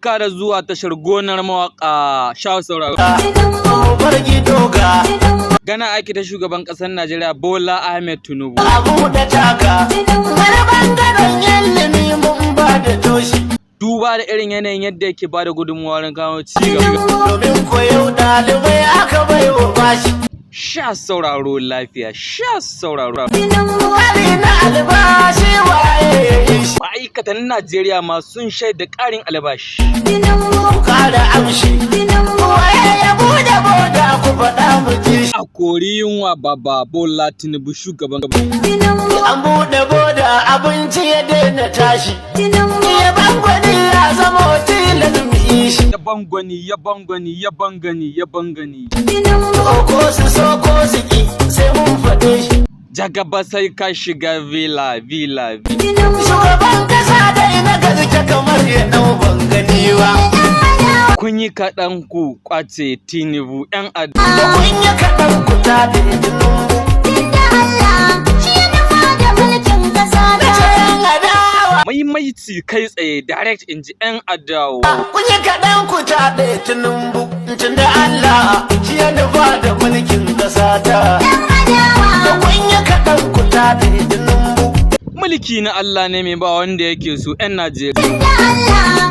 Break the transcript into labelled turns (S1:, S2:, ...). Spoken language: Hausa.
S1: Barka da zuwa tashar gonar mawaka sha sauraro. Gana aiki ta shugaban ƙasar Najeriya Bola Ahmed Tinubu. Duba da irin yanayin yadda yake bada gudunmawa wurin kawo cigaba.
S2: Domin koyo ɗalibai aka baiwa bashi.
S1: Sha sauraro lafiya, sha sauraro. Ma'aikatan Najeriya ma sun shaida ƙarin albashi. A kori yunwa baba Bola Tinubu shugaban gaba.
S2: An buɗe boda abinci ya daina tashi. Ya bangwani ya zama hotilin mishi.
S1: Ya bangwani, ya bangwani, ya bangani, ya bangani.
S2: Ko su so ko su ki sai mun faɗe shi.
S1: Jagaba sai ka shiga villa.
S2: Shugaban kasa dai na gaske kamar ya ɗau bangani ba.
S1: Kun yi kaɗan ku ƙwace Tinubu ‘yan adawa.
S2: Kun yi kaɗan ku ta da Tinubu.
S1: Maimaici kai tsaye direct in ji ‘yan adawa.
S2: Kun yi kaɗan ku ta da Tinubu. Tun da Allah shi ya nufa da mulkin ƙasa ta. Kun yi kaɗan ku ta da Tinubu.
S1: Mulki na Allah ne mai ba wanda yake so ‘yan Najeriya.